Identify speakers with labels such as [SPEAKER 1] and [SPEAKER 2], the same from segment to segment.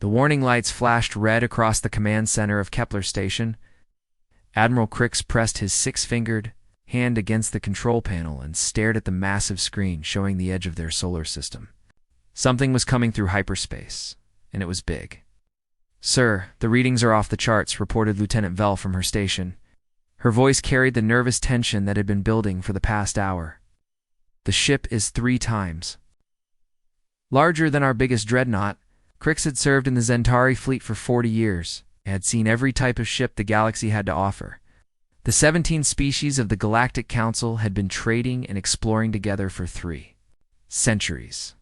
[SPEAKER 1] The warning lights flashed red across the command center of Kepler Station. Admiral Crix pressed his six-fingered hand against the control panel and stared at the massive screen showing the edge of their solar system. Something was coming through hyperspace, and it was big. "Sir, the readings are off the charts," reported Lieutenant Vell from her station. Her voice carried the nervous tension that had been building for the past hour. "The ship is 3 times larger than our biggest dreadnought." Crix had served in the Zentari fleet for 40 years and had seen every type of ship the galaxy had to offer. The 17 species of the Galactic Council had been trading and exploring together for 3 centuries.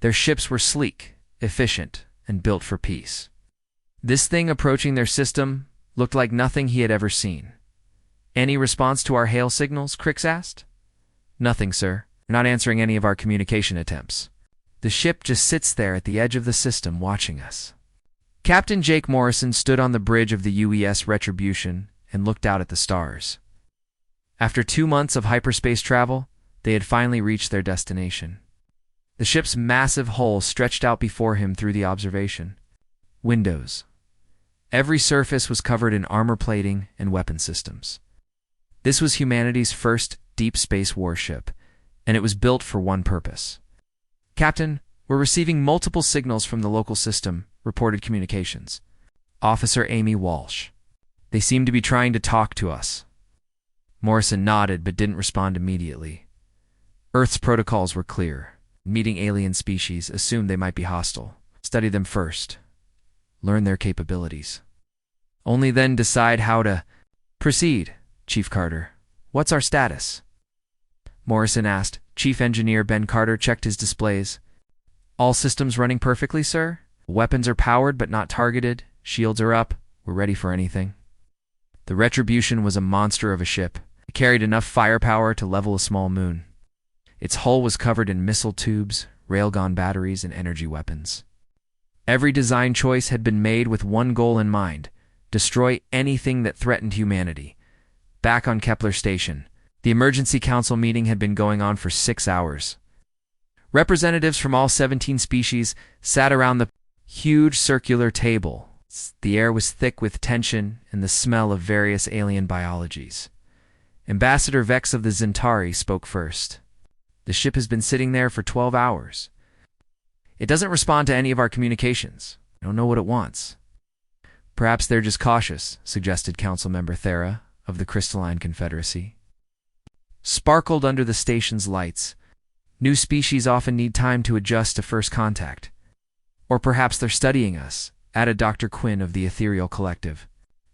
[SPEAKER 1] Their ships were sleek, efficient, and built for peace. This thing approaching their system looked like nothing he had ever seen. "Any response to our hail signals?" Crix asked. "Nothing, sir. We're not answering any of our communication attempts. The ship just sits there at the edge of the system watching us." Captain Jake Morrison stood on the bridge of the UES Retribution and looked out at the stars. After 2 months of hyperspace travel, they had finally reached their destination. The ship's massive hull stretched out before him through the observation windows. Every surface was covered in armor plating and weapon systems. This was humanity's first deep space warship, and it was built for one purpose. "Captain, we're receiving multiple signals from the local system," reported communications officer Amy Walsh. "They seem to be trying to talk to us." Morrison nodded but didn't respond immediately. Earth's protocols were clear. Meeting alien species, assume they might be hostile. Study them first. Learn their capabilities. Only then decide how to proceed. "Chief Carter, what's our status?" Morrison asked. Chief Engineer Ben Carter checked his displays. "All systems running perfectly, sir. Weapons are powered but not targeted. Shields are up. We're ready for anything." The Retribution was a monster of a ship. It carried enough firepower to level a small moon. Its hull was covered in missile tubes, railgun batteries, and energy weapons. Every design choice had been made with one goal in mind: destroy anything that threatened humanity. Back on Kepler Station, the emergency council meeting had been going on for 6 hours. Representatives from all 17 species sat around the huge circular table. The air was thick with tension and the smell of various alien biologies. Ambassador Vex of the Zentari spoke first. "The ship has been sitting there for 12 hours. It doesn't respond to any of our communications. I don't know what it wants." "Perhaps they're just cautious," suggested Councilmember Thera of the Crystalline Confederacy. Sparkled under the station's lights. "New species often need time to adjust to first contact. Or perhaps they're studying us," added Dr. Quinn of the Ethereal Collective.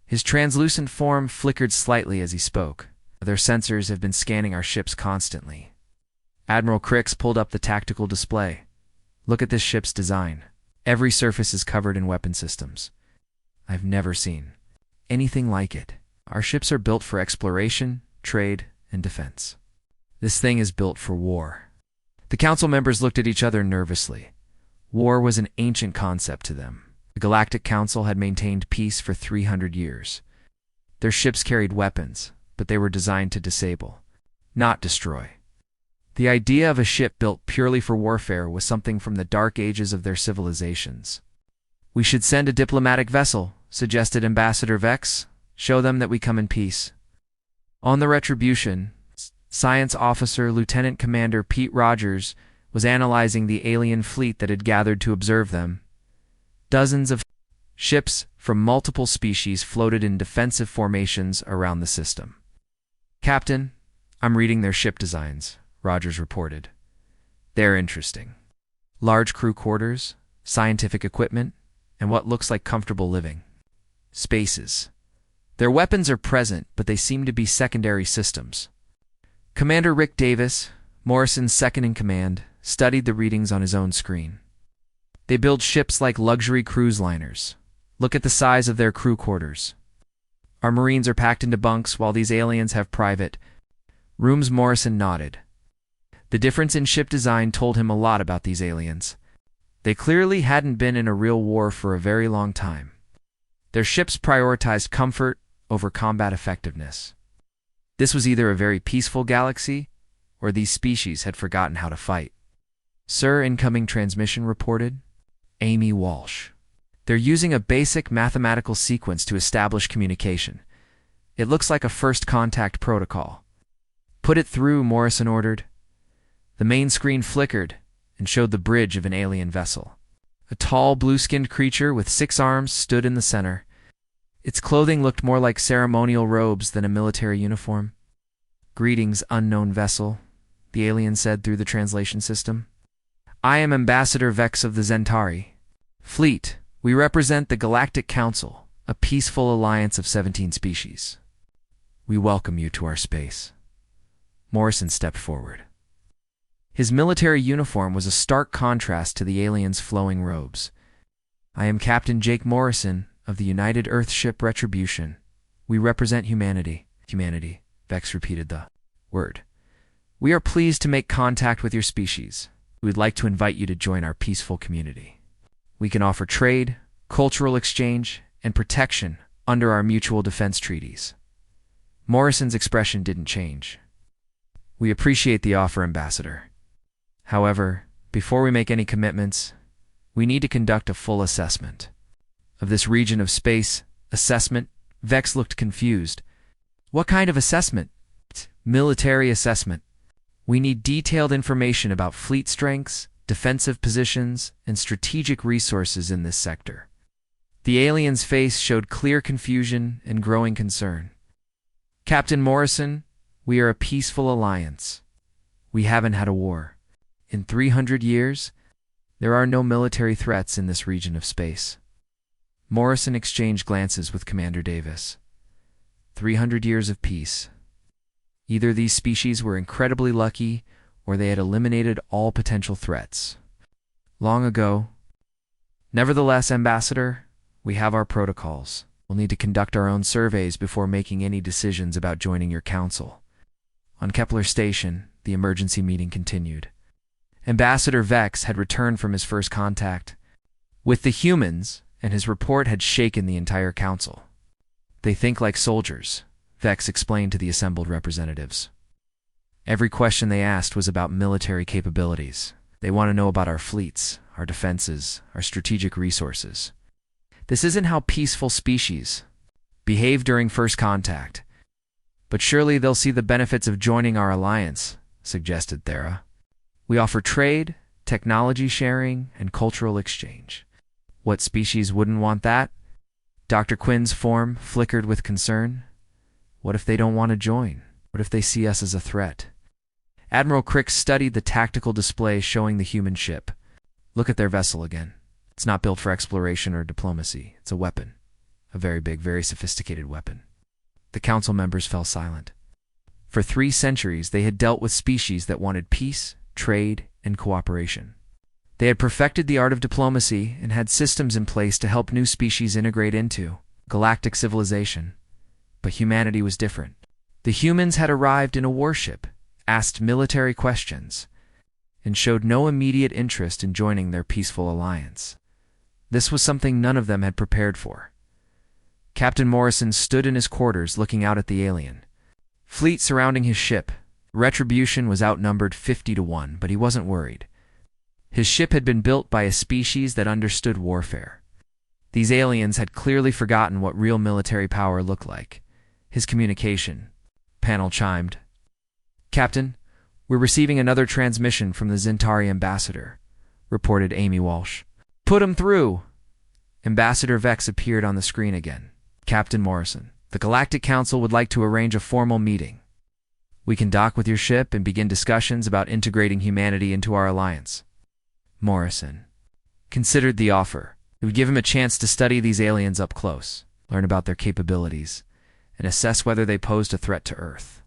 [SPEAKER 1] His translucent form flickered slightly as he spoke. "Their sensors have been scanning our ships constantly." Admiral Crix pulled up the tactical display. "Look at this ship's design. Every surface is covered in weapon systems. I've never seen anything like it. Our ships are built for exploration, trade, and defense. This thing is built for war." The council members looked at each other nervously. War was an ancient concept to them. The Galactic Council had maintained peace for 300 years. Their ships carried weapons, but they were designed to disable, not destroy. The idea of a ship built purely for warfare was something from the dark ages of their civilizations. "We should send a diplomatic vessel," suggested Ambassador Vex. "Show them that we come in peace." On the Retribution, Science Officer Lieutenant Commander Pete Rogers was analyzing the alien fleet that had gathered to observe them. Dozens of ships from multiple species floated in defensive formations around the system. "Captain, I'm reading their ship designs," Rogers reported. "They're interesting. Large crew quarters, scientific equipment, and what looks like comfortable living spaces. Their weapons are present, but they seem to be secondary systems." Commander Rick Davis, Morrison's second-in-command, studied the readings on his own screen. "They build ships like luxury cruise liners. Look at the size of their crew quarters. Our Marines are packed into bunks while these aliens have private rooms." Morrison nodded. The difference in ship design told him a lot about these aliens. They clearly hadn't been in a real war for a very long time. Their ships prioritized comfort over combat effectiveness. This was either a very peaceful galaxy, or these species had forgotten how to fight. "Sir, incoming transmission reported." Amy Walsh. They're using a basic mathematical sequence to establish communication. It looks like a first contact protocol. Put it through, Morrison ordered. The main screen flickered and showed the bridge of an alien vessel. A tall, blue-skinned creature with 6 arms stood in the center. Its clothing looked more like ceremonial robes than a military uniform. "Greetings, unknown vessel," the alien said through the translation system. "I am Ambassador Vex of the Zentari Fleet. We represent the Galactic Council, a peaceful alliance of 17 species. We welcome you to our space." Morrison stepped forward. His military uniform was a stark contrast to the alien's flowing robes. "I am Captain Jake Morrison of the United Earthship Retribution. We represent humanity." "Humanity," Vex repeated the word. "We are pleased to make contact with your species. We would like to invite you to join our peaceful community. We can offer trade, cultural exchange, and protection under our mutual defense treaties." Morrison's expression didn't change. "We appreciate the offer, Ambassador. However, before we make any commitments, we need to conduct a full assessment of this region of space." "Assessment?" Vex looked confused. "What kind of assessment?" "Military assessment. We need detailed information about fleet strengths, defensive positions, and strategic resources in this sector." The alien's face showed clear confusion and growing concern. "Captain Morrison, we are a peaceful alliance. We haven't had a war. In 300 years, there are no military threats in this region of space." Morrison exchanged glances with Commander Davis. 300 years of peace. Either these species were incredibly lucky, or they had eliminated all potential threats long ago. "Nevertheless, Ambassador, we have our protocols. We'll need to conduct our own surveys before making any decisions about joining your council." On Kepler Station, the emergency meeting continued. Ambassador Vex had returned from his first contact with the humans, and his report had shaken the entire council. "They think like soldiers," Vex explained to the assembled representatives. "Every question they asked was about military capabilities. They want to know about our fleets, our defenses, our strategic resources. This isn't how peaceful species behave during first contact. But surely they'll see the benefits of joining our alliance," suggested Thera. "We offer trade, technology sharing, and cultural exchange." "What species wouldn't want that?" Dr. Quinn's form flickered with concern. "What if they don't want to join? What if they see us as a threat?" Admiral Crick studied the tactical display showing the human ship. "Look at their vessel again. It's not built for exploration or diplomacy. It's a weapon. A very big, very sophisticated weapon." The council members fell silent. For 3 centuries, they had dealt with species that wanted peace, trade, and cooperation. They had perfected the art of diplomacy and had systems in place to help new species integrate into galactic civilization. But humanity was different. The humans had arrived in a warship, asked military questions, and showed no immediate interest in joining their peaceful alliance. This was something none of them had prepared for. Captain Morrison stood in his quarters looking out at the alien fleet surrounding his ship. Retribution was outnumbered 50-1, but he wasn't worried. His ship had been built by a species that understood warfare. These aliens had clearly forgotten what real military power looked like. His communication panel chimed. "Captain, we're receiving another transmission from the Zentari ambassador," reported Amy Walsh. "Put him through." Ambassador Vex appeared on the screen again. "Captain Morrison, the Galactic Council would like to arrange a formal meeting. We can dock with your ship and begin discussions about integrating humanity into our alliance." Morrison considered the offer. It would give him a chance to study these aliens up close, learn about their capabilities, and assess whether they posed a threat to Earth.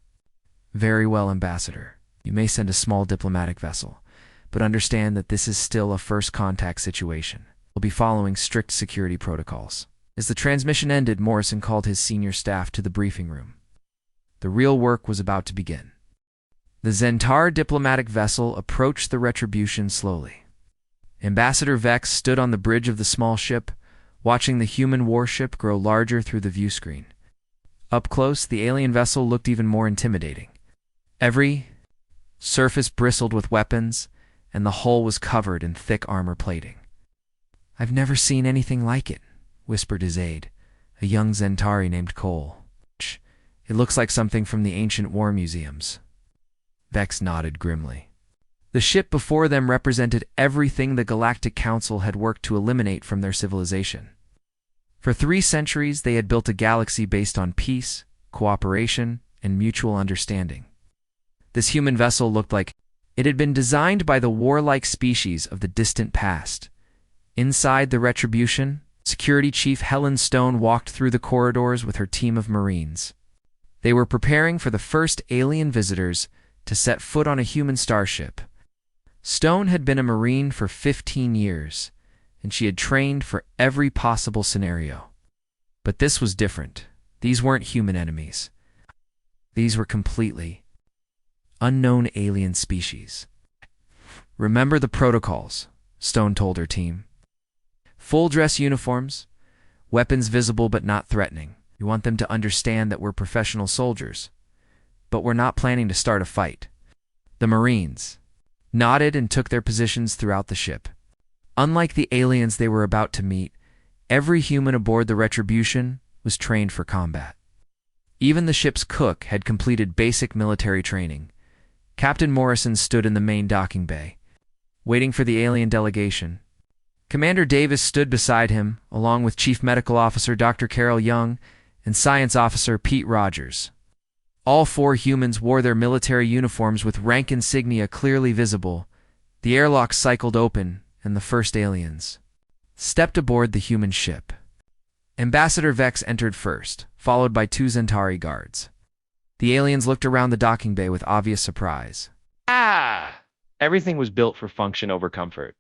[SPEAKER 1] "Very well, Ambassador. You may send a small diplomatic vessel, but understand that this is still a first contact situation. We'll be following strict security protocols." As the transmission ended, Morrison called his senior staff to the briefing room. The real work was about to begin. The Zentar diplomatic vessel approached the Retribution slowly. Ambassador Vex stood on the bridge of the small ship, watching the human warship grow larger through the view screen. Up close, the alien vessel looked even more intimidating. Every surface bristled with weapons, and the hull was covered in thick armor plating. "I've never seen anything like it," whispered his aide, a young Zentari named Cole. "It looks like something from the ancient war museums." Vex nodded grimly. The ship before them represented everything the Galactic Council had worked to eliminate from their civilization. For 3 centuries, they had built a galaxy based on peace, cooperation, and mutual understanding. This human vessel looked like it had been designed by the warlike species of the distant past. Inside the Retribution, Security Chief Helen Stone walked through the corridors with her team of Marines. They were preparing for the first alien visitors to set foot on a human starship. Stone had been a Marine for 15 years, and she had trained for every possible scenario. But this was different. These weren't human enemies. These were completely unknown alien species. "Remember the protocols," Stone told her team. "Full dress uniforms, weapons visible but not threatening. You want them to understand that we're professional soldiers, but we're not planning to start a fight." The Marines nodded and took their positions throughout the ship. Unlike the aliens they were about to meet, every human aboard the Retribution was trained for combat. Even the ship's cook had completed basic military training. Captain Morrison stood in the main docking bay, waiting for the alien delegation. Commander Davis stood beside him, along with Chief Medical Officer Dr. Carol Young and Science Officer Pete Rogers. All 4 humans wore their military uniforms with rank insignia clearly visible. The airlock cycled open, and the first aliens stepped aboard the human ship. Ambassador Vex entered first, followed by 2 Zentari guards. The aliens looked around the docking bay with obvious surprise.
[SPEAKER 2] Everything was built for function over comfort.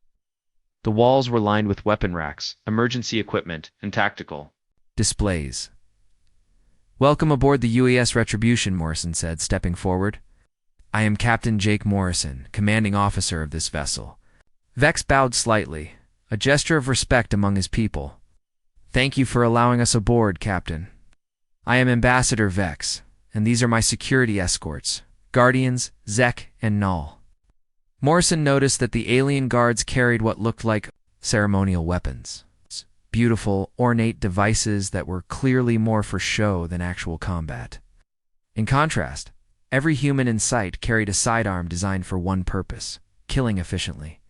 [SPEAKER 2] The walls were lined with weapon racks, emergency equipment, and tactical
[SPEAKER 1] displays. "Welcome aboard the UES Retribution," Morrison said, stepping forward. "I am Captain Jake Morrison, commanding officer of this vessel." Vex bowed slightly, a gesture of respect among his people. "Thank you for allowing us aboard, Captain. I am Ambassador Vex, and these are my security escorts, Guardians, Zek, and Null." Morrison noticed that the alien guards carried what looked like ceremonial weapons. Beautiful, ornate devices that were clearly more for show than actual combat. In contrast, every human in sight carried a sidearm designed for one purpose: killing efficiently.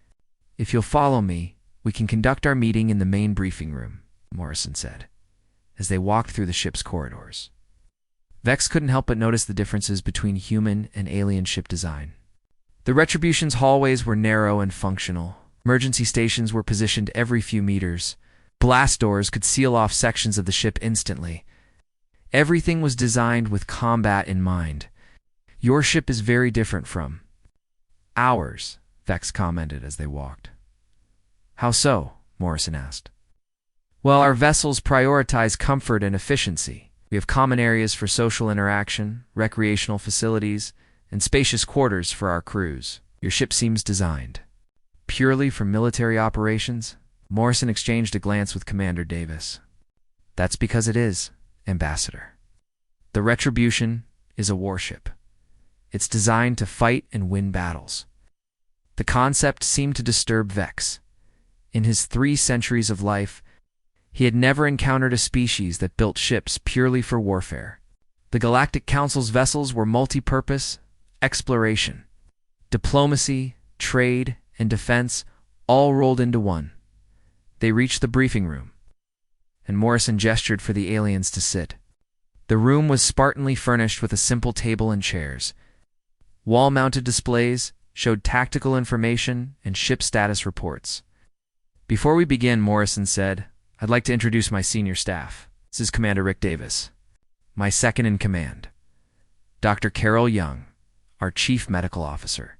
[SPEAKER 1] "If you'll follow me, we can conduct our meeting in the main briefing room," Morrison said, as they walked through the ship's corridors. Vex couldn't help but notice the differences between human and alien ship design. The Retribution's hallways were narrow and functional. Emergency stations were positioned every few meters. Blast doors could seal off sections of the ship instantly. Everything was designed with combat in mind. "Your ship is very different from ours," Vex commented as they walked. "How so?" Morrison asked. "Well, our vessels prioritize comfort and efficiency. We have common areas for social interaction, recreational facilities, and spacious quarters for our crews. Your ship seems designed purely for military operations." Morrison exchanged a glance with Commander Davis. "That's because it is, Ambassador. The Retribution is a warship. It's designed to fight and win battles." The concept seemed to disturb Vex. In his 3 centuries of life, he had never encountered a species that built ships purely for warfare. The Galactic Council's vessels were multi-purpose: exploration, diplomacy, trade, and defense, all rolled into one. They reached the briefing room, and Morrison gestured for the aliens to sit. The room was spartanly furnished with a simple table and chairs. Wall-mounted displays showed tactical information and ship status reports. "Before we begin," Morrison said, "I'd like to introduce my senior staff. This is Commander Rick Davis, my second in command, Dr. Carol Young, our Chief Medical Officer,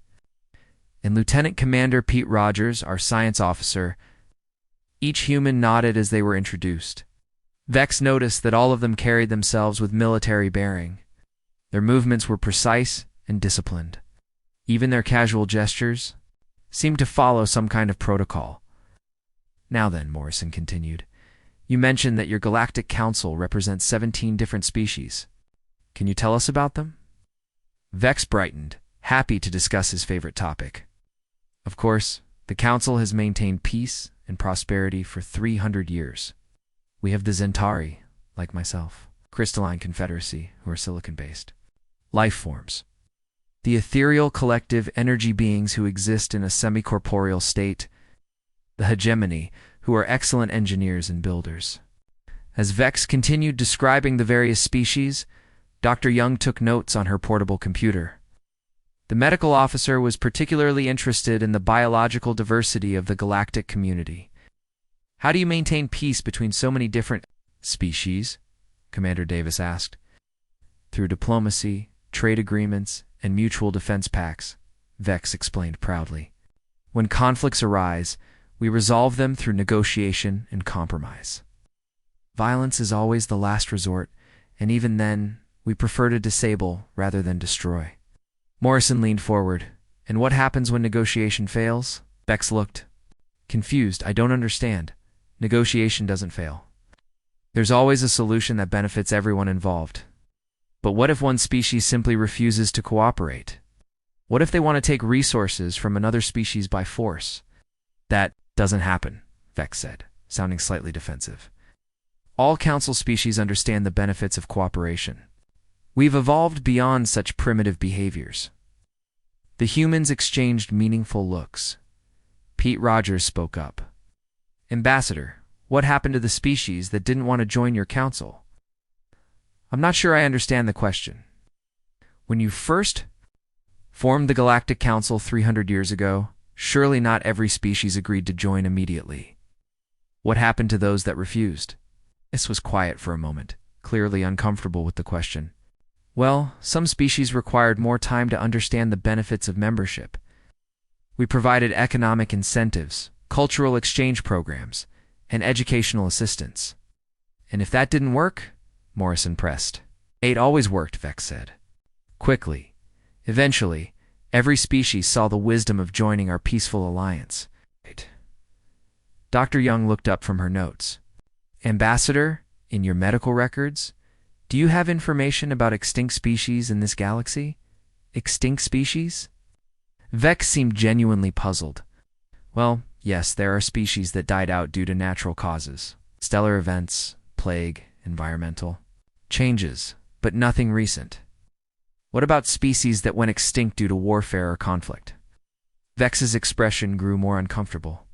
[SPEAKER 1] and Lieutenant Commander Pete Rogers, our Science Officer." Each human nodded as they were introduced. Vex noticed that all of them carried themselves with military bearing. Their movements were precise and disciplined. Even their casual gestures seemed to follow some kind of protocol. "Now then," Morrison continued, "you mentioned that your Galactic Council represents 17 different species. Can you tell us about them?" Vex brightened, happy to discuss his favorite topic. "Of course, the Council has maintained peace and prosperity for 300 years. We have the Zentari, like myself, crystalline confederacy, who are silicon-based. Life forms. The ethereal collective energy beings who exist in a semi-corporeal state. The hegemony, who are excellent engineers and builders. As Vex continued describing the various species, Dr. Young took notes on her portable computer. The medical officer was particularly interested in the biological diversity of the galactic community. How do you maintain peace between so many different species? Commander Davis asked. Through diplomacy, trade agreements, and mutual defense pacts, Vex explained proudly. When conflicts arise, we resolve them through negotiation and compromise. Violence is always the last resort, and even then, we prefer to disable rather than destroy. Morrison leaned forward. And what happens when negotiation fails? Vex looked confused. I don't understand. Negotiation doesn't fail. There's always a solution that benefits everyone involved. But what if one species simply refuses to cooperate? What if they want to take resources from another species by force? That doesn't happen, Vex said, sounding slightly defensive. All council species understand the benefits of cooperation. We've evolved beyond such primitive behaviors. The humans exchanged meaningful looks. Pete Rogers spoke up. Ambassador, what happened to the species that didn't want to join your council? I'm not sure I understand the question. When you first formed the Galactic Council 300 years ago, surely not every species agreed to join immediately. What happened to those that refused? This was quiet for a moment, clearly uncomfortable with the question. Well, some species required more time to understand the benefits of membership. We provided economic incentives, cultural exchange programs, and educational assistance. And if that didn't work, Morrison pressed. It always worked, Vex said. Quickly. Eventually, every species saw the wisdom of joining our peaceful alliance. Dr. Young looked up from her notes. Ambassador, in your medical records, do you have information about extinct species in this galaxy? Extinct species? Vex seemed genuinely puzzled. Well, yes, there are species that died out due to natural causes. Stellar events, plague, environmental changes, but nothing recent. What about species that went extinct due to warfare or conflict? Vex's expression grew more uncomfortable.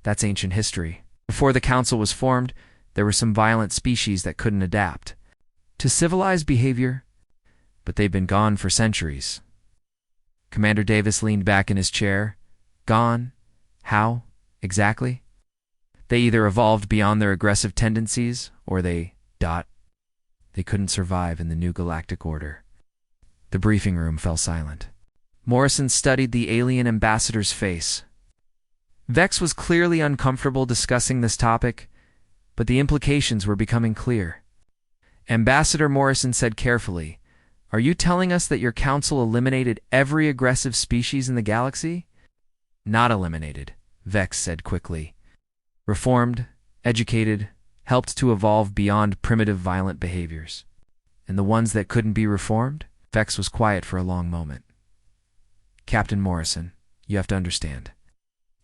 [SPEAKER 1] That's ancient history. Before the council was formed, there were some violent species that couldn't adapt to civilized behavior, but they've been gone for centuries. Commander Davis leaned back in his chair. Gone? How, exactly? They either evolved beyond their aggressive tendencies, or they couldn't survive in the new galactic order. The briefing room fell silent. Morrison studied the alien ambassador's face. Vex was clearly uncomfortable discussing this topic, but the implications were becoming clear. Ambassador Morrison said carefully, Are you telling us that your council eliminated every aggressive species in the galaxy? Not eliminated, Vex said quickly. Reformed, educated, helped to evolve beyond primitive violent behaviors. And the ones that couldn't be reformed? Vex was quiet for a long moment. Captain Morrison, you have to understand.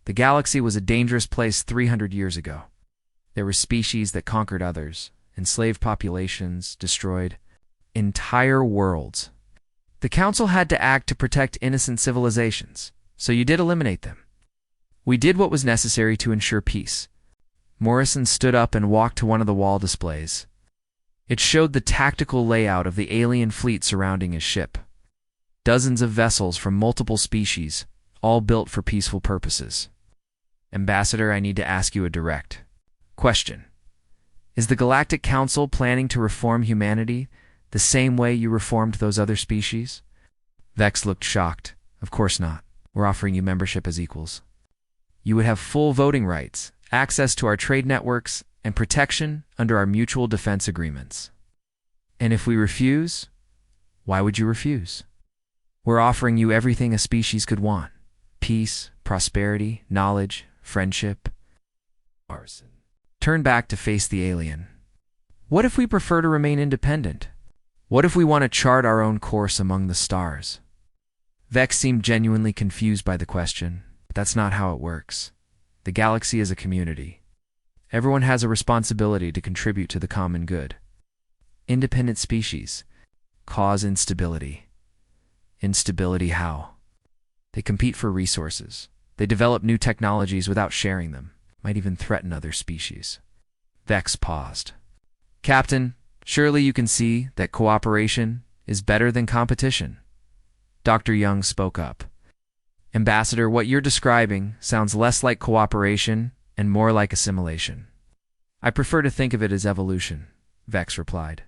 [SPEAKER 1] The galaxy was a dangerous place 300 years ago. There were species that conquered others, enslaved populations, destroyed entire worlds. The Council had to act to protect innocent civilizations, so you did eliminate them. We did what was necessary to ensure peace. Morrison stood up and walked to one of the wall displays. It showed the tactical layout of the alien fleet surrounding his ship. Dozens of vessels from multiple species, all built for peaceful purposes. Ambassador, I need to ask you a direct question. Is the Galactic Council planning to reform humanity the same way you reformed those other species? Vex looked shocked. Of course not. We're offering you membership as equals. You would have full voting rights, access to our trade networks, and protection under our mutual defense agreements. And if we refuse, why would you refuse? We're offering you everything a species could want. Peace, prosperity, knowledge, friendship. Arson. Turn back to face the alien. What if we prefer to remain independent? What if we want to chart our own course among the stars? Vex seemed genuinely confused by the question, but that's not how it works. The galaxy is a community. Everyone has a responsibility to contribute to the common good. Independent species cause instability. Instability how? They compete for resources. They develop new technologies without sharing them, might even threaten other species. Vex paused. Captain, surely you can see that cooperation is better than competition. Dr. Young spoke up. Ambassador, what you're describing sounds less like cooperation and more like assimilation. I prefer to think of it as evolution, Vex replied.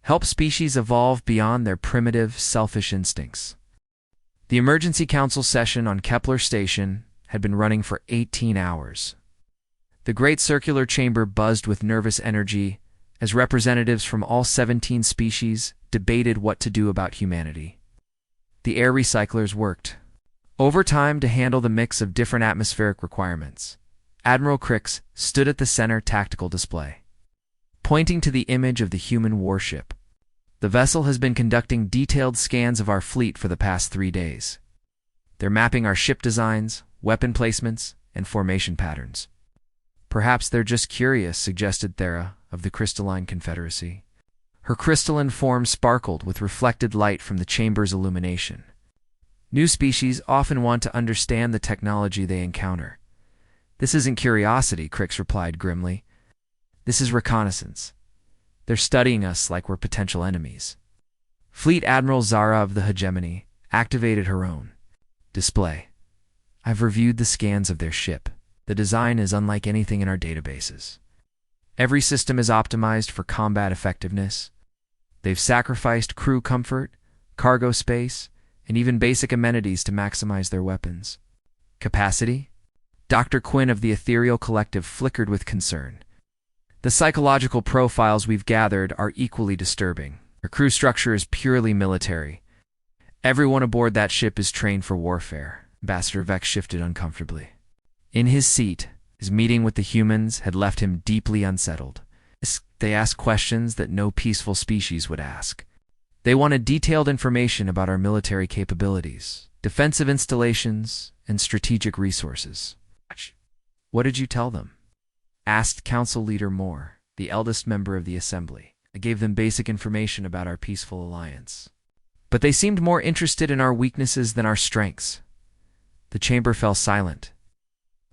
[SPEAKER 1] Help species evolve beyond their primitive, selfish instincts. The Emergency Council session on Kepler Station had been running for 18 hours. The great circular chamber buzzed with nervous energy as representatives from all 17 species debated what to do about humanity. The air recyclers worked overtime to handle the mix of different atmospheric requirements. Admiral Crix stood at the center tactical display, pointing to the image of the human warship. The vessel has been conducting detailed scans of our fleet for the past 3 days. They're mapping our ship designs, weapon placements, and formation patterns. Perhaps they're just curious, suggested Thera of the Crystalline Confederacy. Her crystalline form sparkled with reflected light from the chamber's illumination. New species often want to understand the technology they encounter. This isn't curiosity, Crix replied grimly. This is reconnaissance. They're studying us like we're potential enemies. Fleet Admiral Zara of the Hegemony activated her own display. I've reviewed the scans of their ship. The design is unlike anything in our databases. Every system is optimized for combat effectiveness. They've sacrificed crew comfort, cargo space, and even basic amenities to maximize their weapons. Capacity? Dr. Quinn of the Ethereal Collective flickered with concern. The psychological profiles we've gathered are equally disturbing. Our crew structure is purely military. Everyone aboard that ship is trained for warfare. Ambassador Vex shifted uncomfortably. In his seat, his meeting with the humans had left him deeply unsettled. They asked questions that no peaceful species would ask. They wanted detailed information about our military capabilities, defensive installations, and strategic resources. What did you tell them? Asked Council Leader Moore, the eldest member of the Assembly. I gave them basic information about our peaceful alliance. But they seemed more interested in our weaknesses than our strengths. The chamber fell silent.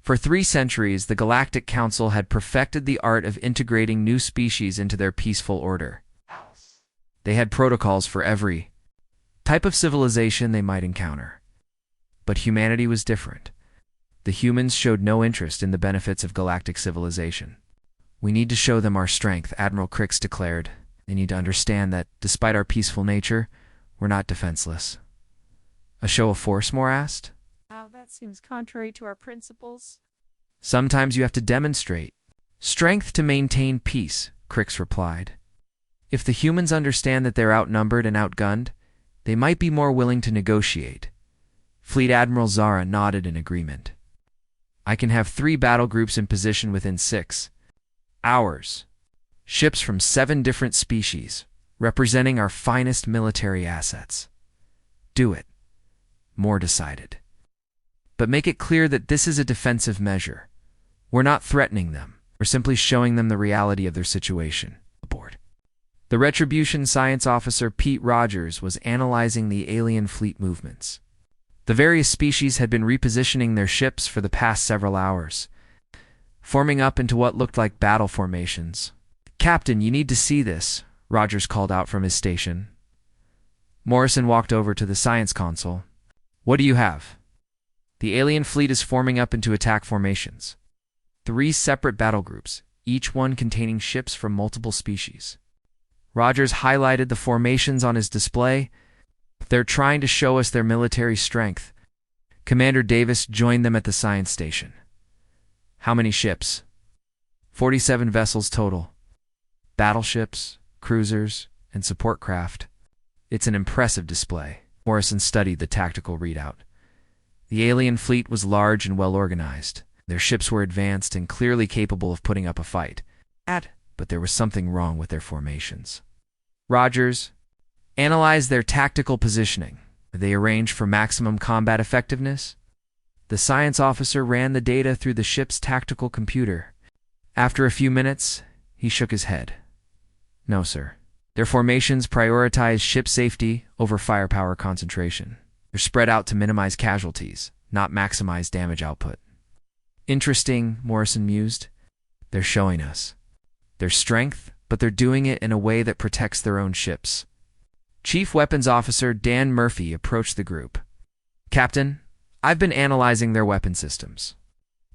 [SPEAKER 1] For 3 centuries, the Galactic Council had perfected the art of integrating new species into their peaceful order. They had protocols for every type of civilization they might encounter. But humanity was different. The humans showed no interest in the benefits of galactic civilization. We need to show them our strength, Admiral Crix declared. They need to understand that, despite our peaceful nature, we're not defenseless. A show of force, Moore asked?
[SPEAKER 3] That seems contrary to our principles.
[SPEAKER 1] Sometimes you have to demonstrate strength to maintain peace, Crix replied. If the humans understand that they're outnumbered and outgunned, they might be more willing to negotiate. Fleet Admiral Zara nodded in agreement. I can have 3 battle groups in position within 6 hours. Ships from 7 different species, representing our finest military assets. Do it, Moore decided. But make it clear that this is a defensive measure. We're not threatening them. We're simply showing them the reality of their situation. Aboard. The Retribution Science Officer Pete Rogers was analyzing the alien fleet movements. The various species had been repositioning their ships for the past several hours, forming up into what looked like battle formations. Captain, you need to see this, Rogers called out from his station. Morrison walked over to the science console. What do you have? The alien fleet is forming up into attack formations. 3 separate battle groups, each one containing ships from multiple species. Rogers highlighted the formations on his display. They're trying to show us their military strength. Commander Davis joined them at the science station. How many ships? 47 vessels total. Battleships, cruisers, and support craft. It's an impressive display. Morrison studied the tactical readout. The alien fleet was large and well organized. Their ships were advanced and clearly capable of putting up a fight. But there was something wrong with their formations. Rogers analyzed their tactical positioning. They arranged for maximum combat effectiveness. The science officer ran the data through the ship's tactical computer. After a few minutes, he shook his head. No, sir. Their formations prioritize ship safety over firepower concentration. They're spread out to minimize casualties, not maximize damage output. Interesting, Morrison mused. They're showing us their strength, but they're doing it in a way that protects their own ships. Chief Weapons Officer Dan Murphy approached the group. Captain, I've been analyzing their weapon systems.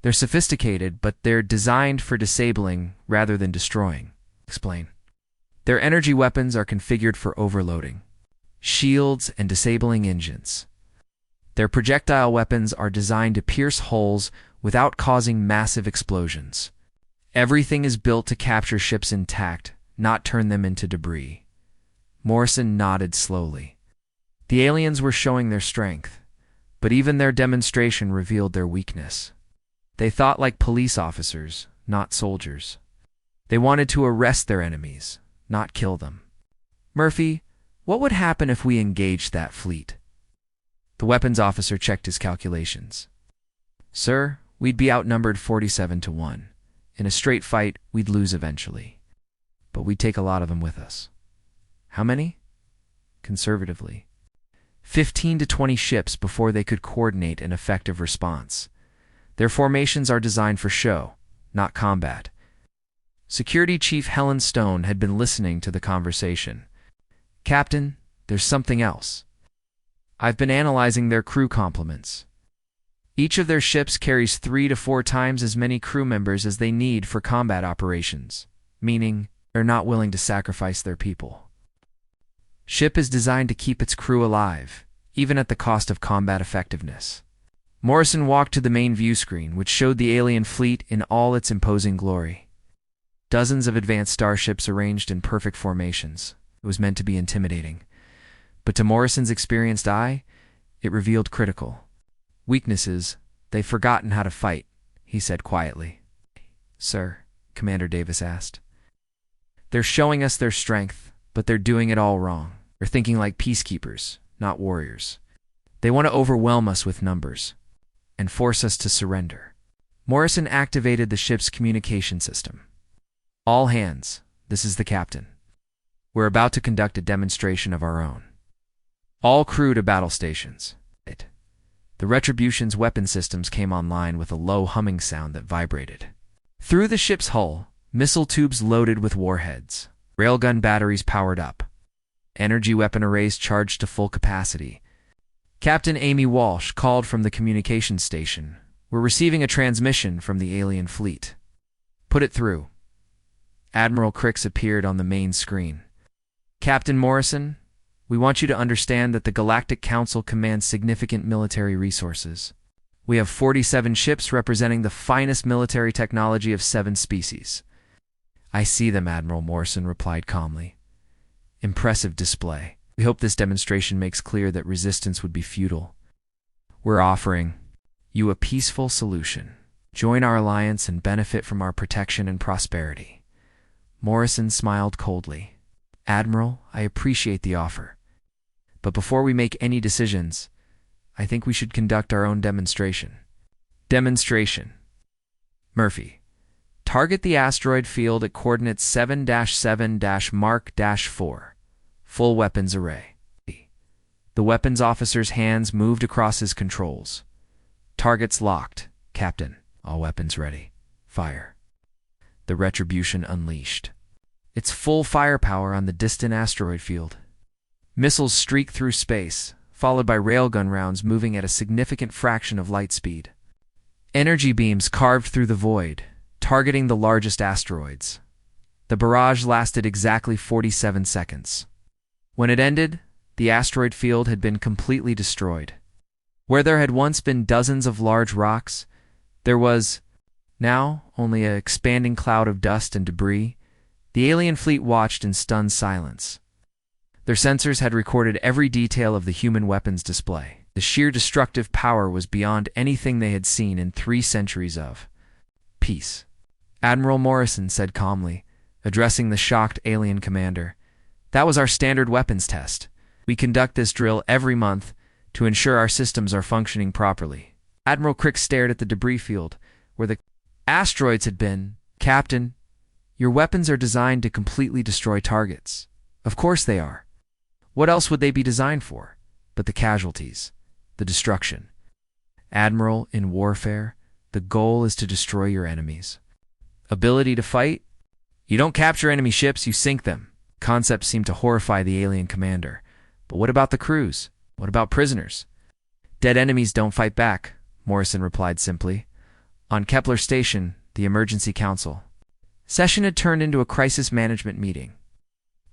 [SPEAKER 1] They're sophisticated, but they're designed for disabling rather than destroying. Explain. Their energy weapons are configured for overloading, shields, and disabling engines. Their projectile weapons are designed to pierce holes without causing massive explosions. Everything is built to capture ships intact, not turn them into debris. Morrison nodded slowly. The aliens were showing their strength, but even their demonstration revealed their weakness. They thought like police officers, not soldiers. They wanted to arrest their enemies, not kill them. Murphy, what would happen if we engaged that fleet? The weapons officer checked his calculations. Sir, we'd be outnumbered 47-1. In a straight fight, we'd lose eventually. But we'd take a lot of them with us. How many? Conservatively, 15 to 20 ships before they could coordinate an effective response. Their formations are designed for show, not combat. Security Chief Helen Stone had been listening to the conversation. Captain, there's something else. I've been analyzing their crew complements. Each of their ships carries 3 to 4 times as many crew members as they need for combat operations, meaning they're not willing to sacrifice their people. Ship is designed to keep its crew alive, even at the cost of combat effectiveness. Morrison walked to the main view screen, which showed the alien fleet in all its imposing glory. Dozens of advanced starships arranged in perfect formations. It was meant to be intimidating. But to Morrison's experienced eye, it revealed critical weaknesses. They've forgotten how to fight, he said quietly. Sir, Commander Davis asked. They're showing us their strength, but they're doing it all wrong. They're thinking like peacekeepers, not warriors. They want to overwhelm us with numbers and force us to surrender. Morrison activated the ship's communication system. All hands, this is the captain. We're about to conduct a demonstration of our own. All crew to battle stations. The Retribution's weapon systems came online with a low humming sound that vibrated. Through the ship's hull, missile tubes loaded with warheads, railgun batteries powered up, energy weapon arrays charged to full capacity. Captain Amy Walsh called from the communications station. We're receiving a transmission from the alien fleet. Put it through. Admiral Crix appeared on the main screen. Captain Morrison, we want you to understand that the Galactic Council commands significant military resources. We have 47 ships representing the finest military technology of 7 species. I see them, Admiral Morrison replied calmly. Impressive display. We hope this demonstration makes clear that resistance would be futile. We're offering you a peaceful solution. Join our alliance and benefit from our protection and prosperity. Morrison smiled coldly. Admiral, I appreciate the offer. But before we make any decisions, I think we should conduct our own demonstration. Demonstration. Murphy. Target the asteroid field at coordinates 7-7-Mark-4. Full weapons array. The weapons officer's hands moved across his controls. Targets locked. Captain. All weapons ready. Fire. The Retribution unleashed its full firepower on the distant asteroid field. Missiles streaked through space, followed by railgun rounds moving at a significant fraction of light speed. Energy beams carved through the void, targeting the largest asteroids. The barrage lasted exactly 47 seconds. When it ended, the asteroid field had been completely destroyed. Where there had once been dozens of large rocks, there was now only an expanding cloud of dust and debris. The alien fleet watched in stunned silence. Their sensors had recorded every detail of the human weapons display. The sheer destructive power was beyond anything they had seen in 3 centuries of peace. Admiral Morrison said calmly, addressing the shocked alien commander. That was our standard weapons test. We conduct this drill every month to ensure our systems are functioning properly. Admiral Crick stared at the debris field, where the asteroids had been. Captain, your weapons are designed to completely destroy targets. Of course they are. What else would they be designed for? But the casualties, the destruction. Admiral, in warfare, the goal is to destroy your enemies. Ability to fight? You don't capture enemy ships, you sink them. Concept seemed to horrify the alien commander. But what about the crews? What about prisoners? Dead enemies don't fight back, Morrison replied simply. On Kepler Station, the Emergency Council. Session had turned into a crisis management meeting.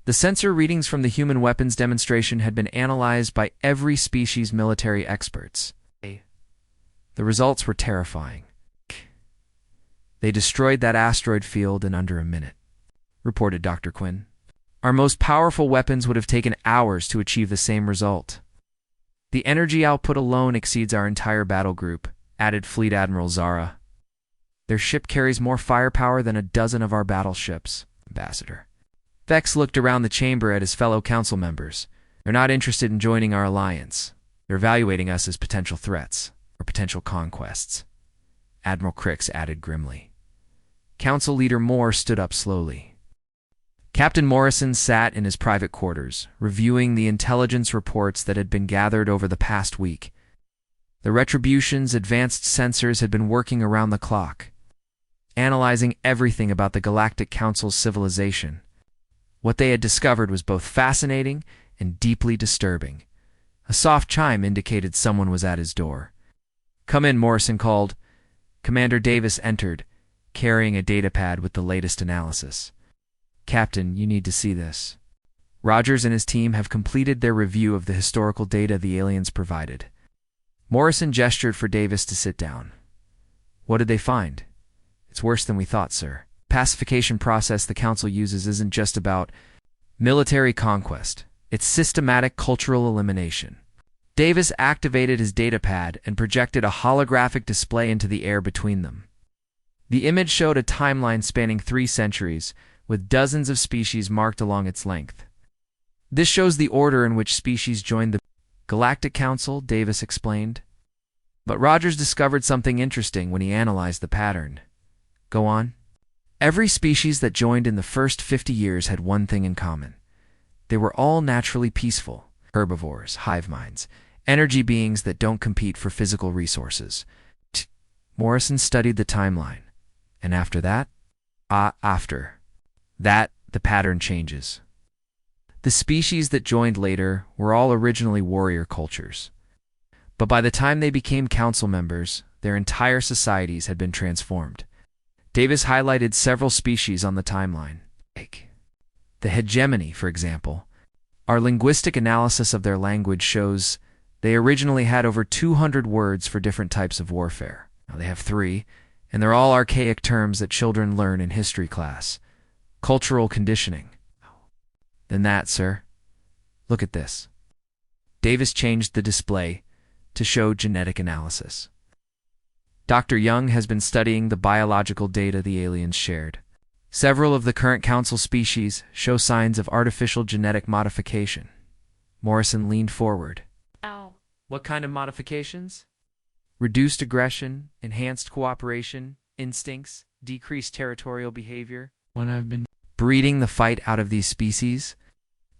[SPEAKER 1] The sensor readings from the human weapons demonstration had been analyzed by every species military experts. The results were terrifying. They destroyed that asteroid field in under a minute, reported Dr. Quinn. Our most powerful weapons would have taken hours to achieve the same result. The energy output alone exceeds our entire battle group, added Fleet Admiral Zara. Their ship carries more firepower than a dozen of our battleships, Ambassador. Vex looked around the chamber at his fellow council members. They're not interested in joining our alliance. They're evaluating us as potential threats, or potential conquests. Admiral Crix added grimly. Council Leader Moore stood up slowly. Captain Morrison sat in his private quarters, reviewing the intelligence reports that had been gathered over the past week. The Retribution's advanced sensors had been working around the clock, analyzing everything about the Galactic Council's civilization. What they had discovered was both fascinating and deeply disturbing. A soft chime indicated someone was at his door. Come in, Morrison called. Commander Davis entered, carrying a datapad with the latest analysis. Captain, you need to see this. Rogers and his team have completed their review of the historical data the aliens provided. Morrison gestured for Davis to sit down. What did they find? It's worse than we thought, sir. Pacification process the Council uses isn't just about military conquest. It's systematic cultural elimination. Davis activated his datapad and projected a holographic display into the air between them. The image showed a timeline spanning 3 centuries, with dozens of species marked along its length. This shows the order in which species joined the Galactic Council, Davis explained. But Rogers discovered something interesting when he analyzed the pattern. Go on. Every species that joined in the first 50 years had one thing in common. They were all naturally peaceful, herbivores, hive minds, energy beings that don't compete for physical resources. Morrison studied the timeline. And after that? The pattern changes. The species that joined later were all originally warrior cultures. But by the time they became council members, their entire societies had been transformed. Davis highlighted several species on the timeline. The hegemony, for example. Our linguistic analysis of their language shows they originally had over 200 words for different types of warfare. Now they have 3, and they're all archaic terms that children learn in history class. Cultural conditioning. Then that, sir. Look at this. Davis changed the display to show genetic analysis. Dr. Young has been studying the biological data the aliens shared. Several of the current council species show signs of artificial genetic modification. Morrison leaned forward.
[SPEAKER 3] Ow.
[SPEAKER 1] What kind of modifications? Reduced aggression, enhanced cooperation, instincts, decreased territorial behavior. When I've been breeding the fight out of these species,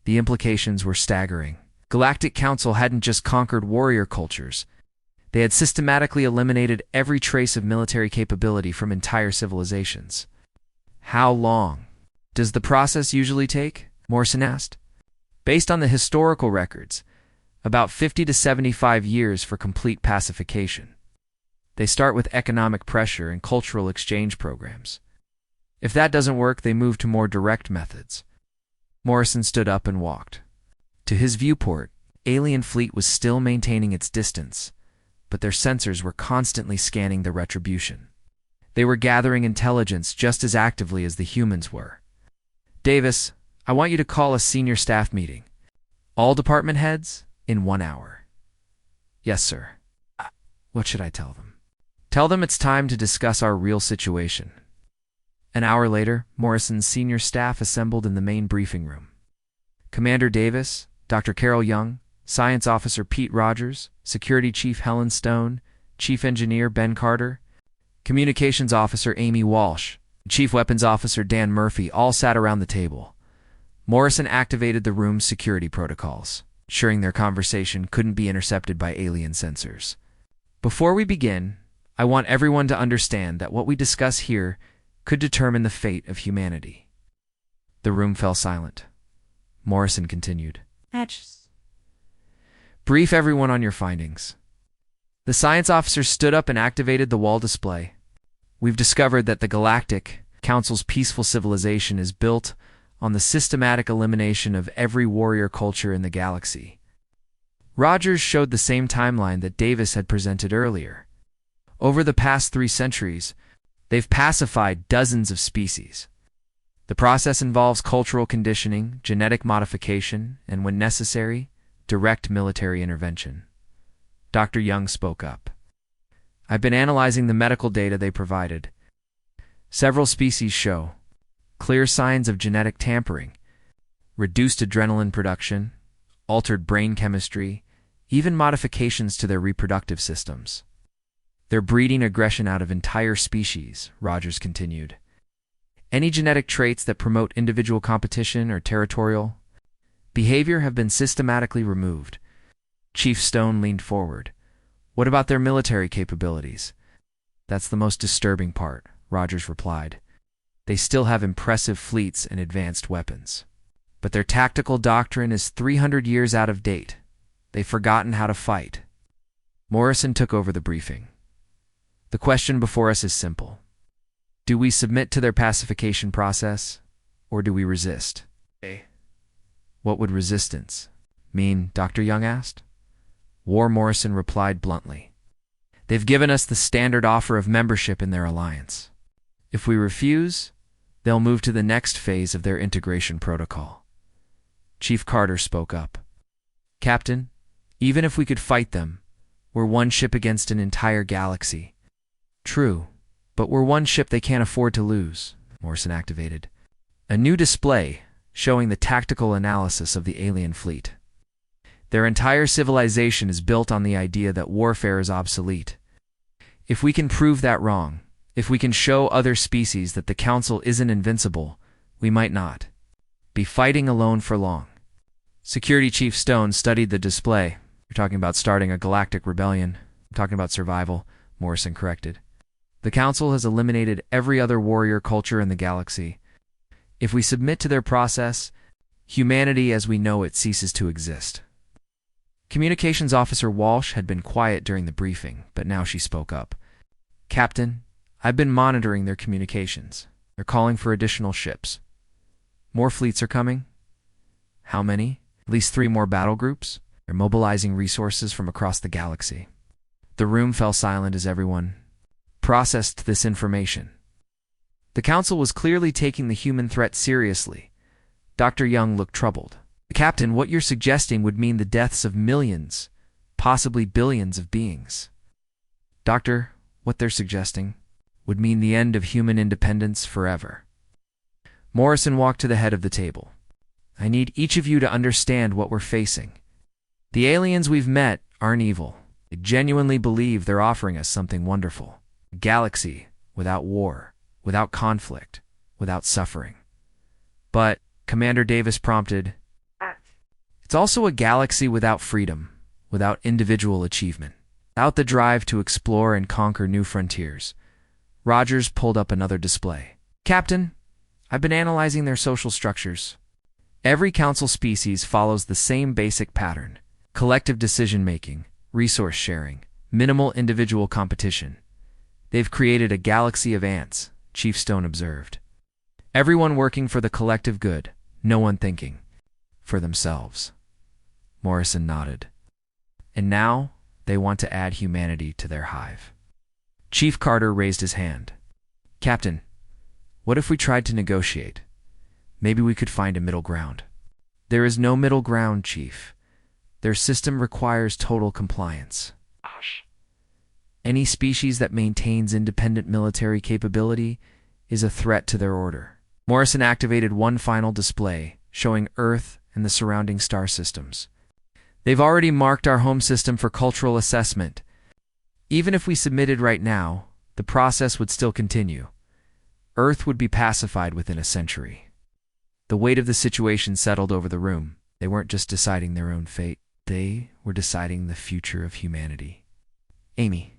[SPEAKER 1] the implications were staggering. Galactic Council hadn't just conquered warrior cultures. They had systematically eliminated every trace of military capability from entire civilizations. How long does the process usually take? Morrison asked. Based on the historical records, about 50 to 75 years for complete pacification. They start with economic pressure and cultural exchange programs. If that doesn't work, they move to more direct methods. Morrison stood up and walked. To his viewport, alien fleet was still maintaining its distance, but their sensors were constantly scanning the Retribution. They were gathering intelligence just as actively as the humans were. Davis, I want you to call a senior staff meeting. All department heads in 1 hour. Yes, sir. What should I tell them? Tell them it's time to discuss our real situation. An hour later, Morrison's senior staff assembled in the main briefing room. Commander Davis, Dr. Carol Young, Science Officer Pete Rogers, Security Chief Helen Stone, Chief Engineer Ben Carter, Communications Officer Amy Walsh, and Chief Weapons Officer Dan Murphy all sat around the table. Morrison activated the room's security protocols, ensuring their conversation couldn't be intercepted by alien sensors. Before we begin, I want everyone to understand that what we discuss here could determine the fate of humanity. The room fell silent. Morrison continued. Brief everyone on your findings. The science officer stood up and activated the wall display. We've discovered that the Galactic Council's peaceful civilization is built on the systematic elimination of every warrior culture in the galaxy. Rogers showed the same timeline that Davis had presented earlier. Over the past 3 centuries, they've pacified dozens of species. The process involves cultural conditioning, genetic modification, and when necessary, direct military intervention. Dr. Young spoke up. I've been analyzing the medical data they provided. Several species show clear signs of genetic tampering, reduced adrenaline production, altered brain chemistry, even modifications to their reproductive systems. They're breeding aggression out of entire species, Rogers continued. Any genetic traits that promote individual competition or territorial behavior have been systematically removed. Chief Stone leaned forward. What about their military capabilities? That's the most disturbing part, Rogers replied. They still have impressive fleets and advanced weapons. But their tactical doctrine is 300 years out of date. They've forgotten how to fight. Morrison took over the briefing. The question before us is simple. Do we submit to their pacification process, or do we resist? What would resistance mean? Dr. Young asked. War, Morrison replied bluntly. They've given us the standard offer of membership in their alliance. If we refuse, they'll move to the next phase of their integration protocol. Chief Carter spoke up. Captain, even if we could fight them, we're one ship against an entire galaxy. True, but we're one ship they can't afford to lose, Morrison activated. A new display showing the tactical analysis of the alien fleet. Their entire civilization is built on the idea that warfare is obsolete. If we can prove that wrong, if we can show other species that the Council isn't invincible, we might not be fighting alone for long. Security Chief Stone studied the display. You're talking about starting a galactic rebellion. I'm talking about survival, Morrison corrected. The Council has eliminated every other warrior culture in the galaxy. If we submit to their process, humanity as we know it ceases to exist. Communications Officer Walsh had been quiet during the briefing, but now she spoke up. Captain, I've been monitoring their communications. They're calling for additional ships. More fleets are coming. How many? At least 3 more battle groups. They're mobilizing resources from across the galaxy. The room fell silent as everyone processed this information. The Council was clearly taking the human threat seriously. Dr. Young looked troubled. Captain, what you're suggesting would mean the deaths of millions, possibly billions of beings. Doctor, what they're suggesting would mean the end of human independence forever. Morrison walked to the head of the table. I need each of you to understand what we're facing. The aliens we've met aren't evil. They genuinely believe they're offering us something wonderful. A galaxy without war, without conflict, without suffering. But, Commander Davis prompted, it's also a galaxy without freedom, without individual achievement, without the drive to explore and conquer new frontiers. Rogers pulled up another display. Captain, I've been analyzing their social structures. Every Council species follows the same basic pattern: collective decision-making, resource sharing, minimal individual competition. They've created a galaxy of ants, Chief Stone observed. Everyone working for the collective good, no one thinking for themselves. Morrison nodded. And now they want to add humanity to their hive. Chief Carter raised his hand. Captain, what if we tried to negotiate? Maybe we could find a middle ground. There is no middle ground, Chief. Their system requires total compliance. Any species that maintains independent military capability is a threat to their order. Morrison activated one final display, showing Earth and the surrounding star systems. They've already marked our home system for cultural assessment. Even if we submitted right now, the process would still continue. Earth would be pacified within a century. The weight of the situation settled over the room. They weren't just deciding their own fate. They were deciding the future of humanity. Amy.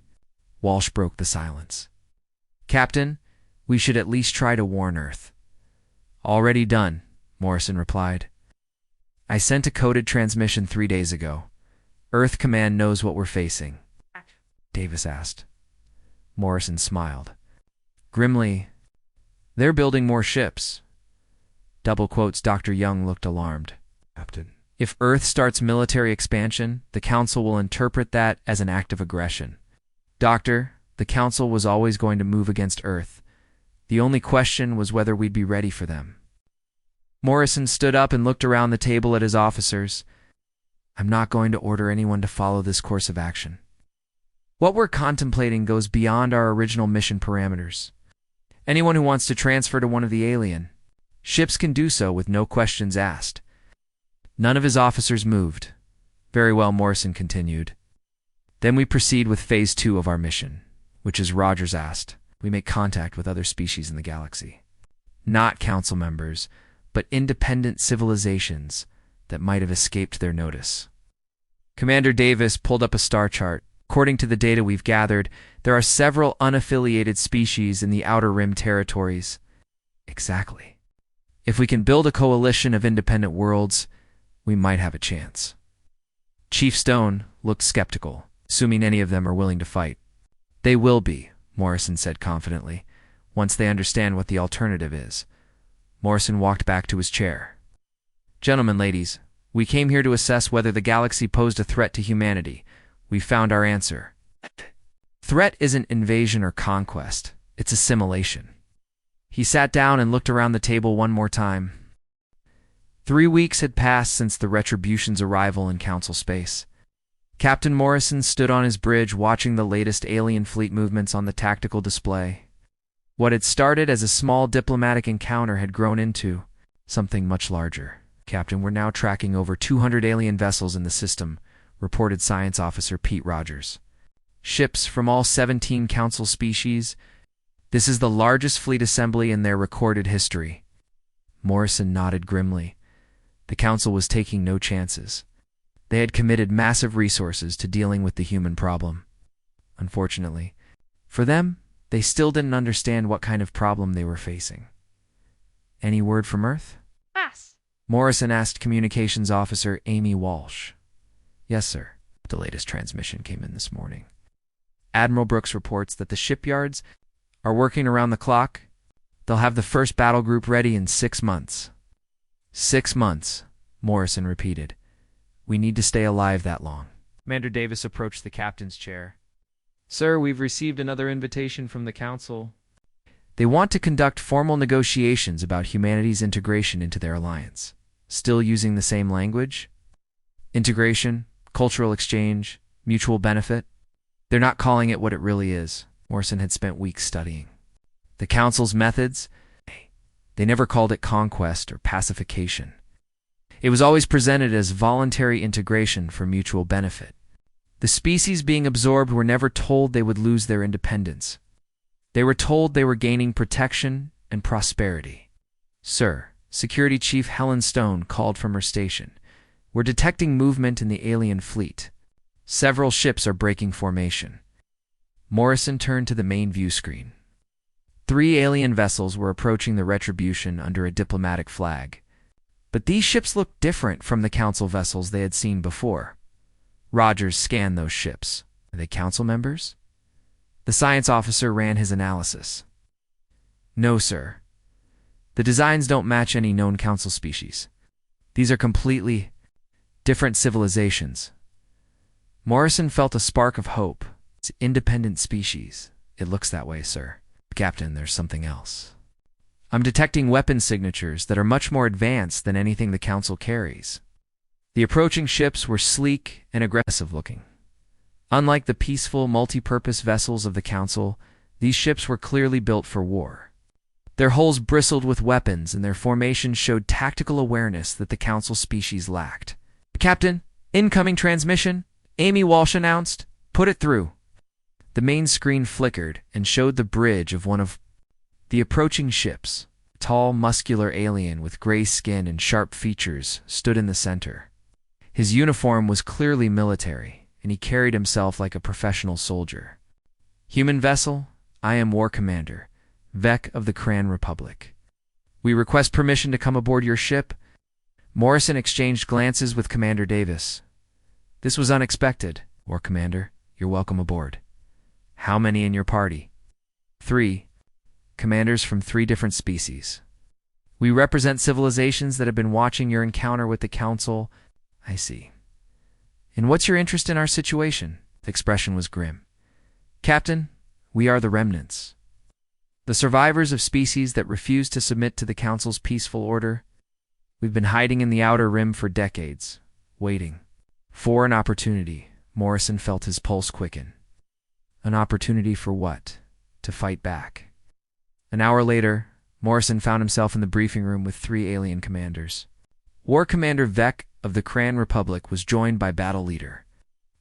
[SPEAKER 1] Walsh broke the silence. Captain, we should at least try to warn Earth. Already done, Morrison replied. I sent a coded transmission 3 days ago. Earth Command knows what we're facing. Davis asked. Morrison smiled. Grimly, they're building more ships. Double quotes. Dr. Young looked alarmed. Captain. If Earth starts military expansion, the Council will interpret that as an act of aggression. Doctor, the Council was always going to move against Earth. The only question was whether we'd be ready for them. Morrison stood up and looked around the table at his officers. I'm not going to order anyone to follow this course of action. What we're contemplating goes beyond our original mission parameters. Anyone who wants to transfer to one of the alien ships can do so with no questions asked. None of his officers moved. Very well, Morrison continued. Then we proceed with Phase 2 of our mission, which, as Rogers asked, we make contact with other species in the galaxy. Not Council members, but independent civilizations that might have escaped their notice. Commander Davis pulled up a star chart. According to the data we've gathered, there are several unaffiliated species in the Outer Rim territories. Exactly. If we can build a coalition of independent worlds, we might have a chance. Chief Stone looked skeptical, assuming any of them are willing to fight. They will be, Morrison said confidently, once they understand what the alternative is. Morrison walked back to his chair. Gentlemen, ladies, we came here to assess whether the galaxy posed a threat to humanity. We found our answer. Threat isn't invasion or conquest. It's assimilation. He sat down and looked around the table one more time. 3 weeks had passed since the Retribution's arrival in Council space. Captain Morrison stood on his bridge watching the latest alien fleet movements on the tactical display. What had started as a small diplomatic encounter had grown into something much larger. Captain, we're now tracking over 200 alien vessels in the system, reported Science Officer Pete Rogers. Ships from all 17 Council species. This is the largest fleet assembly in their recorded history. Morrison nodded grimly. The Council was taking no chances. They had committed massive resources to dealing with the human problem. Unfortunately, for them, they still didn't understand what kind of problem they were facing. Any word from Earth?
[SPEAKER 3] Pass.
[SPEAKER 1] Morrison asked Communications Officer Amy Walsh. Yes, sir. The latest transmission came in this morning. Admiral Brooks reports that the shipyards are working around the clock. They'll have the first battle group ready in 6 months. 6 months, Morrison repeated. We need to stay alive that long. Commander Davis approached the captain's chair. Sir, we've received another invitation from the Council. They want to conduct formal negotiations about humanity's integration into their alliance. Still using the same language? Integration, cultural exchange, mutual benefit? They're not calling it what it really is. Morrison had spent weeks studying. The Council's methods? They never called it conquest or pacification. It was always presented as voluntary integration for mutual benefit. The species being absorbed were never told they would lose their independence. They were told they were gaining protection and prosperity. Sir, Security Chief Helen Stone called from her station. We're detecting movement in the alien fleet. Several ships are breaking formation. Morrison turned to the main view screen. 3 alien vessels were approaching the Retribution under a diplomatic flag. But these ships looked different from the Council vessels they had seen before. Rogers scanned those ships. Are they Council members? The science officer ran his analysis. No, sir. The designs don't match any known Council species. These are completely different civilizations. Morrison felt a spark of hope. It's independent species. It looks that way, sir. Captain, there's something else. I'm detecting weapon signatures that are much more advanced than anything the Council carries. The approaching ships were sleek and aggressive-looking. Unlike the peaceful, multi-purpose vessels of the Council, these ships were clearly built for war. Their hulls bristled with weapons, and their formations showed tactical awareness that the Council species lacked. Captain, incoming transmission, Amy Walsh announced. Put it through. The main screen flickered and showed the bridge of one of the approaching ships. A tall, muscular alien with gray skin and sharp features stood in the center. His uniform was clearly military, and he carried himself like a professional soldier. Human vessel, I am War Commander, Vec of the Kran Republic. We request permission to come aboard your ship. Morrison exchanged glances with Commander Davis. This was unexpected, War Commander. You're welcome aboard. How many in your party? 3. Commanders from 3 different species. We represent civilizations that have been watching your encounter with the Council. I see. And what's your interest in our situation? The expression was grim. Captain, we are the remnants. The survivors of species that refuse to submit to the Council's peaceful order. We've been hiding in the Outer Rim for decades, waiting for an opportunity. Morrison felt his pulse quicken. An opportunity for what? To fight back. An hour later, Morrison found himself in the briefing room with 3 alien commanders. War Commander Vec of the Kran Republic was joined by Battle Leader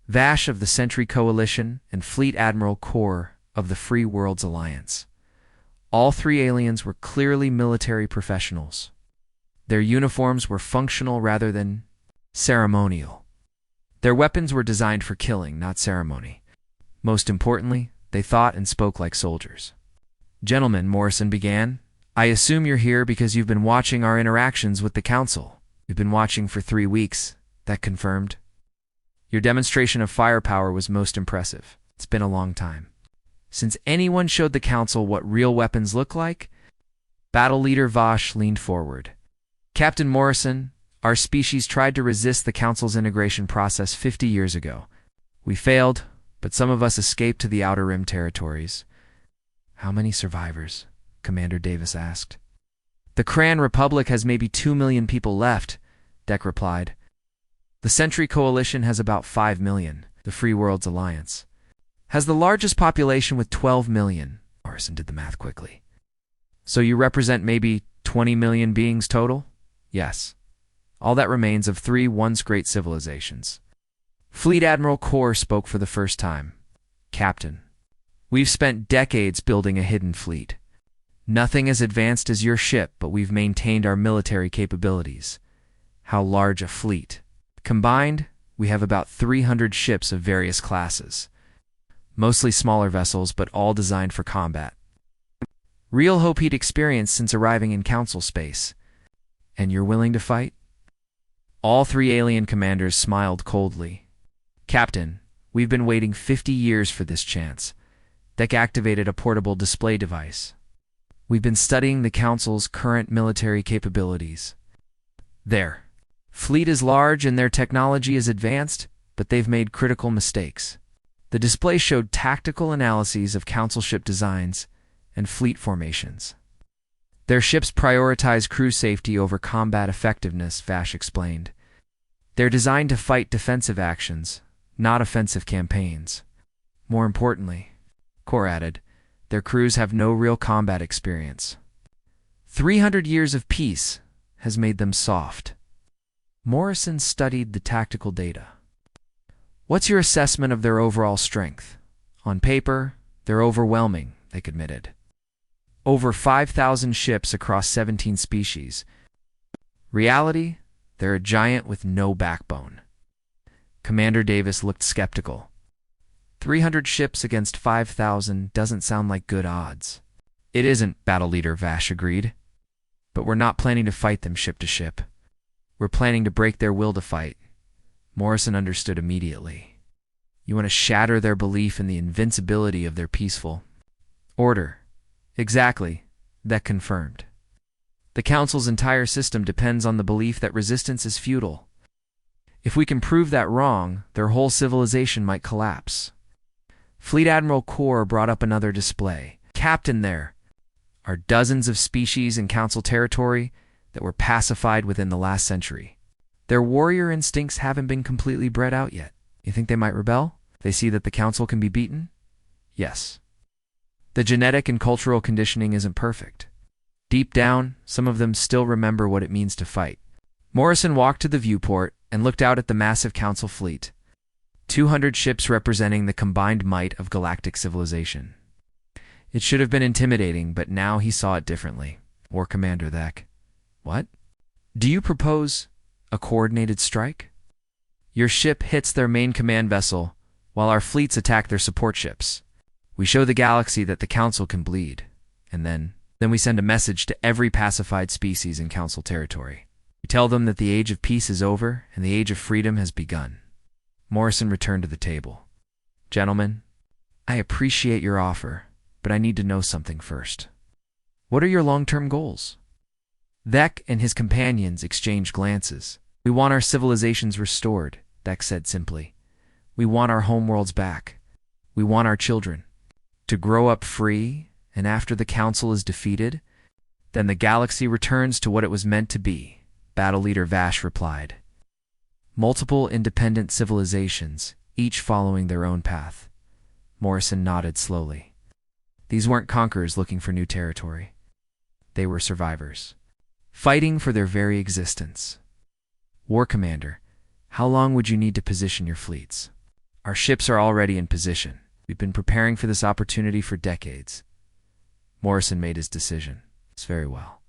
[SPEAKER 1] Vash of the Sentry Coalition and Fleet Admiral Kor of the Free Worlds Alliance. All 3 aliens were clearly military professionals. Their uniforms were functional rather than ceremonial. Their weapons were designed for killing, not ceremony. Most importantly, they thought and spoke like soldiers. Gentlemen, Morrison began, I assume you're here because you've been watching our interactions with the Council. We've been watching for 3 weeks. That confirmed. Your demonstration of firepower was most impressive. It's been a long time since anyone showed the Council what real weapons look like. Battle Leader Vash leaned forward. Captain Morrison, our species tried to resist the Council's integration process 50 years ago. We failed, but some of us escaped to the Outer Rim territories. How many survivors? Commander Davis asked. The Kran Republic has maybe 2 million people left, Deck replied. The Sentry Coalition has about 5 million. The Free Worlds Alliance has the largest population with 12 million. Morrison did the math quickly. So you represent maybe 20 million beings total? Yes. All that remains of 3 once great civilizations. Fleet Admiral Kor spoke for the first time. Captain, we've spent decades building a hidden fleet. Nothing as advanced as your ship, but we've maintained our military capabilities. How large a fleet? Combined, we have about 300 ships of various classes. Mostly smaller vessels, but all designed for combat. Real hope he'd experienced since arriving in Council space. And you're willing to fight? All 3 alien commanders smiled coldly. Captain, we've been waiting 50 years for this chance. Deck activated a portable display device. We've been studying the Council's current military capabilities. Their fleet is large and their technology is advanced, but they've made critical mistakes. The display showed tactical analyses of Council ship designs and fleet formations. Their ships prioritize crew safety over combat effectiveness, Vash explained. They're designed to fight defensive actions, not offensive campaigns. More importantly, Kor added, their crews have no real combat experience. 300 years of peace has made them soft. Morrison studied the tactical data. What's your assessment of their overall strength? On paper, they're overwhelming, they admitted. Over 5,000 ships across 17 species. Reality, they're a giant with no backbone. Commander Davis looked skeptical. 300 ships against 5,000 doesn't sound like good odds. It isn't, Battle Leader Vash agreed. But we're not planning to fight them ship to ship. We're planning to break their will to fight. Morrison understood immediately. You want to shatter their belief in the invincibility of their peaceful order. Exactly. That confirmed. The Council's entire system depends on the belief that resistance is futile. If we can prove that wrong, their whole civilization might collapse. Fleet Admiral Kor brought up another display. Captain, there are dozens of species in Council territory that were pacified within the last century. Their warrior instincts haven't been completely bred out yet. You think they might rebel? They see that the Council can be beaten? Yes. The genetic and cultural conditioning isn't perfect. Deep down, some of them still remember what it means to fight. Morrison walked to the viewport and looked out at the massive Council fleet. 200 ships representing the combined might of galactic civilization. It should have been intimidating, but now he saw it differently. War Commander Thek. What? Do you propose a coordinated strike? Your ship hits their main command vessel, while our fleets attack their support ships. We show the galaxy that the Council can bleed, and then we send a message to every pacified species in Council territory. We tell them that the age of peace is over and the age of freedom has begun. Morrison returned to the table. Gentlemen, I appreciate your offer, but I need to know something first. What are your long-term goals? Thek and his companions exchanged glances. We want our civilizations restored, Thek said simply. We want our homeworlds back. We want our children to grow up free, and after the Council is defeated, then the galaxy returns to what it was meant to be, Battle Leader Vash replied. Multiple independent civilizations, each following their own path. Morrison nodded slowly. These weren't conquerors looking for new territory. They were survivors, fighting for their very existence. War Commander, how long would you need to position your fleets? Our ships are already in position. We've been preparing for this opportunity for decades. Morrison made his decision. It's very well.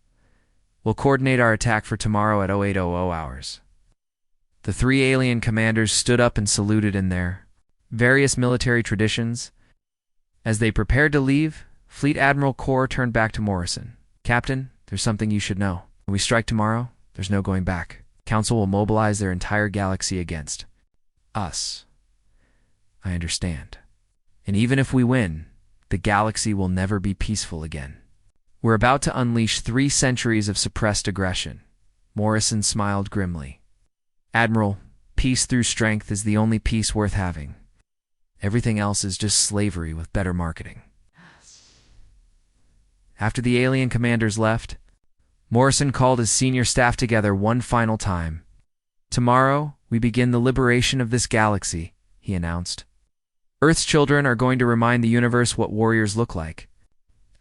[SPEAKER 1] We'll coordinate our attack for tomorrow at 0800 hours. The three alien commanders stood up and saluted in their various military traditions. As they prepared to leave, Fleet Admiral Core turned back to Morrison. Captain, there's something you should know. When we strike tomorrow, there's no going back. Council will mobilize their entire galaxy against us. I understand. And even if we win, the galaxy will never be peaceful again. We're about to unleash 3 centuries of suppressed aggression. Morrison smiled grimly. Admiral, peace through strength is the only peace worth having. Everything else is just slavery with better marketing. After the alien commanders left, Morrison called his senior staff together one final time. Tomorrow, we begin the liberation of this galaxy, he announced. Earth's children are going to remind the universe what warriors look like.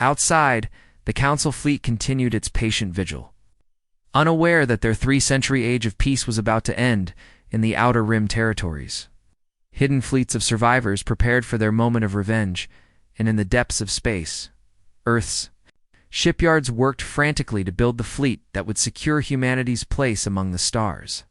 [SPEAKER 1] Outside, the Council fleet continued its patient vigil, unaware that their 3-century age of peace was about to end in the Outer Rim territories. Hidden fleets of survivors prepared for their moment of revenge, and in the depths of space, Earth's shipyards worked frantically to build the fleet that would secure humanity's place among the stars.